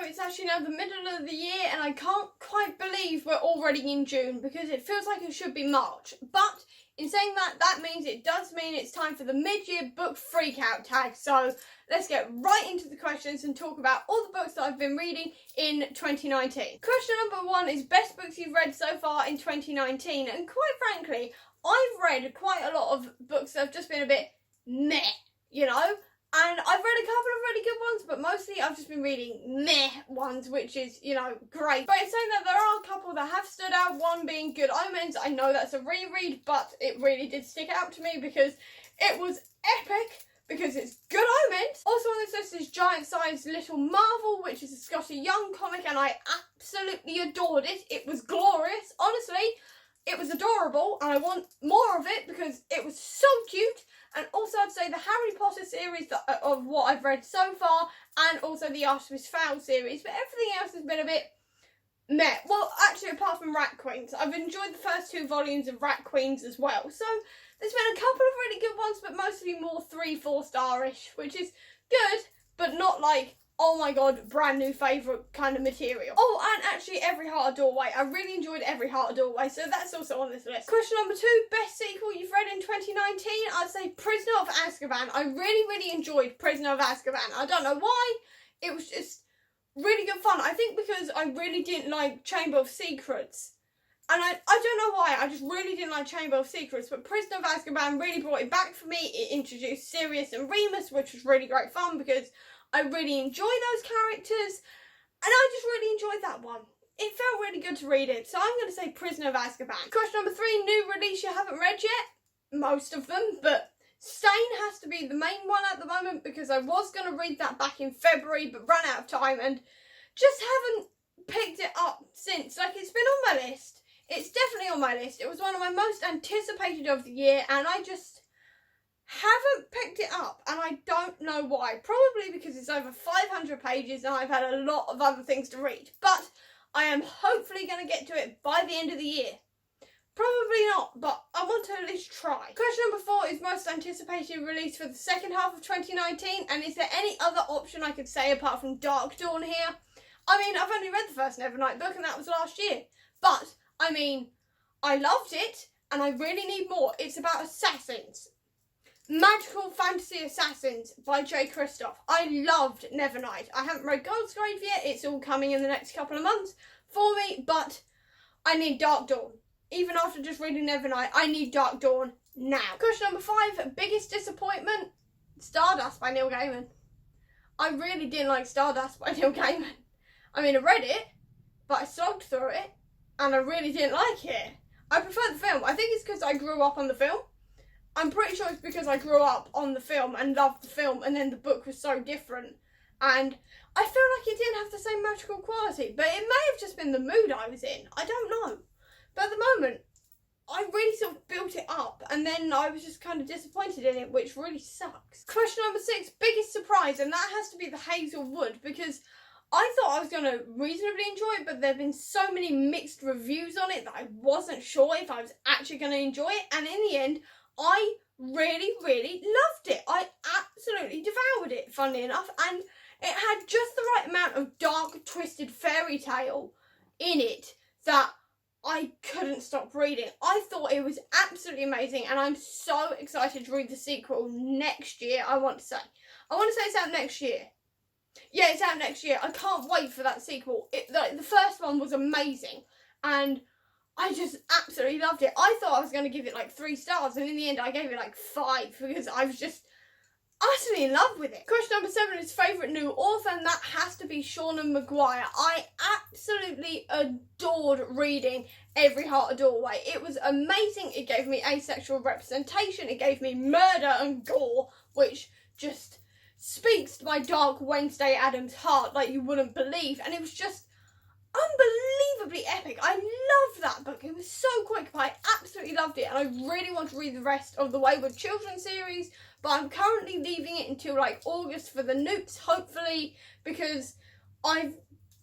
it's actually now the middle of the year and I can't quite believe we're already in June because it feels like it should be March. But in saying that, that means it does mean it's time for the mid-year book freakout tag. So let's get right into the questions and talk about all the books that I've been reading in 2019. Question number 1 is best books you've read so far in 2019. And quite frankly, I've read quite a lot of books that have just been a bit meh, you know? And I've read a couple of really good ones, but mostly I've just been reading meh ones, which is, you know, great. But in saying that, there are a couple that have stood out, one being Good Omens. I know that's a reread, but it really did stick out to me because it was epic, because it's Good Omens. Also on this list is Giant Size Little Marvel, which is a Scotty Young comic, and I absolutely adored it. It was glorious. Honestly, it was adorable, and I want more of it because it was so cute. And also I'd say the Harry Potter series of what I've read so far, and also the Artemis Fowl series, but everything else has been a bit meh. Well, actually, apart from Rat Queens. I've enjoyed the first 2 volumes of Rat Queens as well. So there's been a couple of really good ones, but mostly more 3-4 star-ish, which is good, but not like, oh my god, brand new favourite kind of material. Oh, and actually Every Heart a Doorway. I really enjoyed Every Heart a Doorway, so that's also on this list. Question number 2, best sequel you've read in 2019? I'd say Prisoner of Azkaban. I really enjoyed Prisoner of Azkaban. I don't know why. It was just really good fun. I think because I really didn't like Chamber of Secrets. And I don't know why, I just really didn't like Chamber of Secrets, but Prisoner of Azkaban really brought it back for me. It introduced Sirius and Remus, which was really great fun because I really enjoy those characters, and I just really enjoyed that one. It felt really good to read it, so I'm going to say Prisoner of Azkaban. Question number 3, new release you haven't read yet? Most of them, but Stain has to be the main one at the moment because I was going to read that back in February, but ran out of time and just haven't picked it up since. Like, it's been on my list. It's definitely on my list. It was one of my most anticipated of the year, and I just haven't picked it up, and I don't know why. Probably because it's over 500 pages and I've had a lot of other things to read. But I am hopefully going to get to it by the end of the year. Probably not, but I want to at least try. Question number 4 is most anticipated release for the second half of 2019, and is there any other option I could say apart from Dark Dawn here? I mean, I've only read the first Nevernight book and that was last year. But, I mean, I loved it and I really need more. It's about assassins. Magical Fantasy Assassins by J. Kristoff. I loved Nevernight. I haven't read Goldsgrave yet. It's all coming in the next couple of months for me, but I need Dark Dawn. Even after just reading Nevernight, I need Dark Dawn now. Question number 5, biggest disappointment? Stardust by Neil Gaiman. I really didn't like Stardust by Neil Gaiman. I mean, I read it, but I slogged through it, and I really didn't like it. I prefer the film. I think it's because I grew up on the film. I'm pretty sure it's because I grew up on the film and loved the film, and then the book was so different. And I feel like it didn't have the same magical quality, but it may have just been the mood I was in. I don't know. But at the moment, I really sort of built it up, and then I was just kind of disappointed in it, which really sucks. Question number 6, biggest surprise, and that has to be the Hazelwood, because I thought I was going to reasonably enjoy it, but there have been so many mixed reviews on it that I wasn't sure if I was actually going to enjoy it, and in the end, I really loved it. I absolutely devoured it, funnily enough, and it had just the right amount of dark, twisted fairy tale in it that I couldn't stop reading. I thought it was absolutely amazing, and I'm so excited to read the sequel next year, I want to say. I want to say it's out next year. Yeah, it's out next year. I can't wait for that sequel. The first one was amazing, and I just absolutely loved it. I thought I was going to give it like 3 stars, and in the end I gave it like 5 because I was just utterly in love with it. Question number 7 is favourite new author, and that has to be Seanan McGuire. I absolutely adored reading Every Heart a Doorway. It was amazing. It gave me asexual representation. It gave me murder and gore, which just speaks to my dark Wednesday Addams heart like you wouldn't believe, and it was just unbelievably epic. I loved that book. It was so quick, but I absolutely loved it, and I really want to read the rest of the Wayward Children series, but I'm currently leaving it until like August for the Newts, hopefully, because I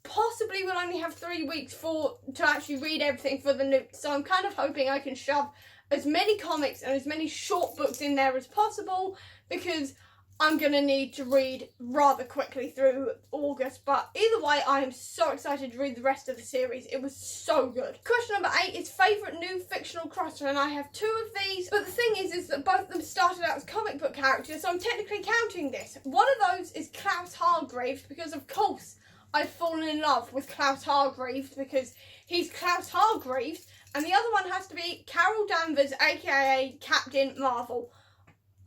possibly will only have 3 weeks to actually read everything for the Newts, so I'm kind of hoping I can shove as many comics and as many short books in there as possible, because I'm going to need to read rather quickly through August, but either way, I am so excited to read the rest of the series. It was so good. Question number 8 is favourite new fictional character, and I have 2 of these, but the thing is that both of them started out as comic book characters, so I'm technically counting this. One of those is Klaus Hargreaves, because of course I've fallen in love with Klaus Hargreaves, because he's Klaus Hargreaves, and the other one has to be Carol Danvers, aka Captain Marvel.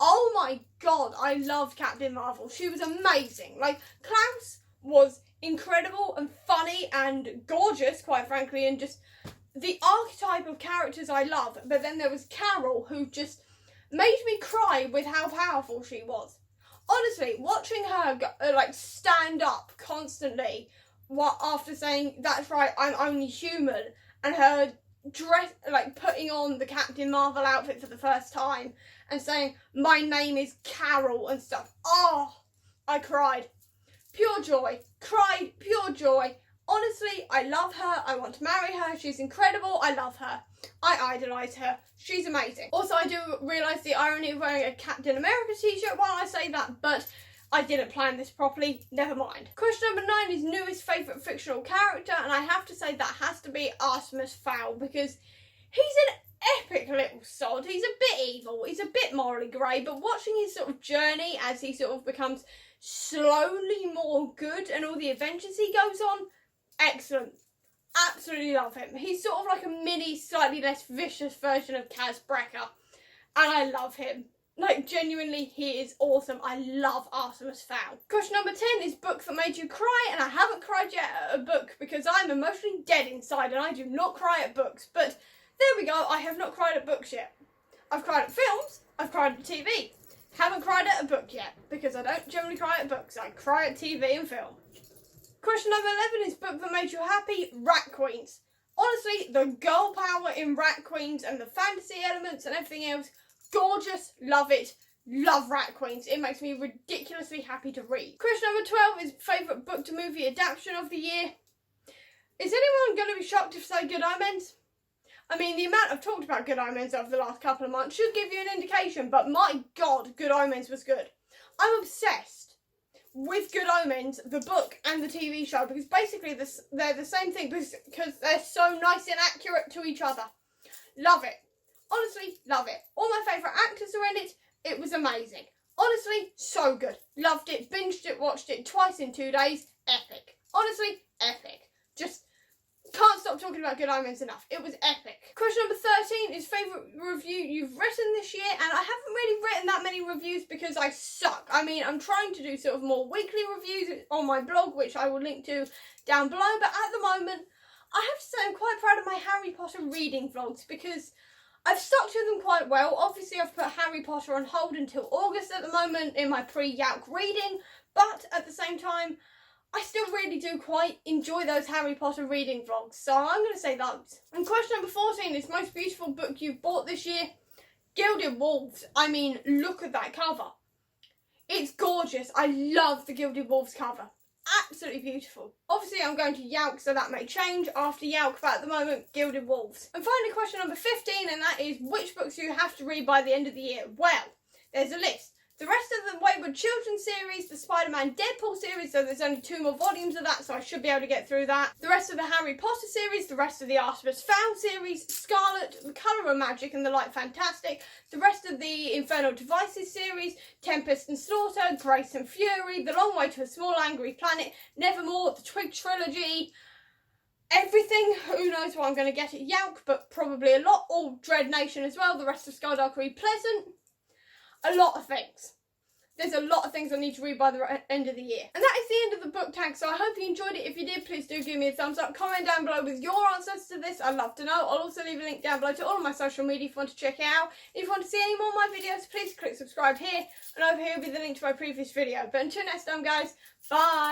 Oh my god, I loved Captain Marvel. She was amazing. Like, Klaus was incredible and funny and gorgeous, quite frankly, and just the archetype of characters I love. But then there was Carol, who just made me cry with how powerful she was. Honestly, watching her stand up constantly after saying, "That's right, I'm only human," and her putting on the Captain Marvel outfit for the first time and saying, "My name is Carol," and stuff. Oh, I cried. Pure joy. Cried, pure joy. Honestly, I love her. I want to marry her. She's incredible. I love her. I idolise her. She's amazing. Also, I do realise the irony of wearing a Captain America t-shirt while I say that, but I didn't plan this properly. Never mind. Question number 9 is newest favourite fictional character, and I have to say that has to be Artemis Fowl, because he's an epic little sod. He's a bit evil. He's a bit morally grey, but watching his sort of journey as he sort of becomes slowly more good and all the adventures he goes on, excellent. Absolutely love him. He's sort of like a mini, slightly less vicious version of Kaz Brekker, and I love him. Like, genuinely, he is awesome. I love Artemis Fowl. Question number 10 is book that made you cry, and I haven't cried yet at a book because I'm emotionally dead inside and I do not cry at books. But there we go, I have not cried at books yet. I've cried at films, I've cried at TV. Haven't cried at a book yet because I don't generally cry at books. I cry at TV and film. Question number 11 is book that made you happy, Rat Queens. Honestly, the girl power in Rat Queens and the fantasy elements and everything else, gorgeous, love it, love Rat Queens. It makes me ridiculously happy to read. Question number 12 is favourite book to movie adaptation of the year. Is anyone going to be shocked if I say Good Omens? I mean, the amount I've talked about Good Omens over the last couple of months should give you an indication, but my god, Good Omens was good. I'm obsessed with Good Omens, the book and the TV show, because basically they're the same thing because they're so nice and accurate to each other. Love it. Honestly, love it. All my favourite actors are in it. It was amazing. Honestly, so good. Loved it, binged it, watched it twice in 2 days. Epic. Honestly, epic. Just can't stop talking about Good Omens enough. It was epic. Question number 13 is favourite review you've written this year, and I haven't really written that many reviews because I suck. I mean, I'm trying to do sort of more weekly reviews on my blog, which I will link to down below, but at the moment, I have to say I'm quite proud of my Harry Potter reading vlogs because I've stuck to them quite well. Obviously, I've put Harry Potter on hold until August at the moment in my pre-Yauk reading, but at the same time, I still really do quite enjoy those Harry Potter reading vlogs, so I'm going to say those. And question number 14 is most beautiful book you've bought this year. Gilded Wolves. I mean, look at that cover. It's gorgeous. I love the Gilded Wolves cover. Absolutely beautiful. Obviously, I'm going to Yauk, so that may change after Yauk, but at the moment, Gilded Wolves. And finally, question number 15, and that is which books you have to read by the end of the year. Well, there's a list. The rest of the Wayward Children series, the Spider-Man Deadpool series, so there's only 2 more volumes of that, so I should be able to get through that. The rest of the Harry Potter series, the rest of the Artemis Fowl series, Scarlet, The Colour of Magic and The Light Fantastic, the rest of the Infernal Devices series, Tempest and Slaughter, Grace and Fury, The Long Way to a Small Angry Planet, Nevermore, the Twig Trilogy, everything. Who knows what I'm going to get at Yauk, but probably a lot. All Dread Nation as well, the rest of Skydarkery Pleasant. A lot of things. There's a lot of things I need to read by the end of the year. And that is the end of the book tag, so I hope you enjoyed it. If you did, please do give me a thumbs up. Comment down below with your answers to this. I'd love to know. I'll also leave a link down below to all of my social media if you want to check it out. If you want to see any more of my videos, please click subscribe here. And over here will be the link to my previous video. But until next time, guys, bye!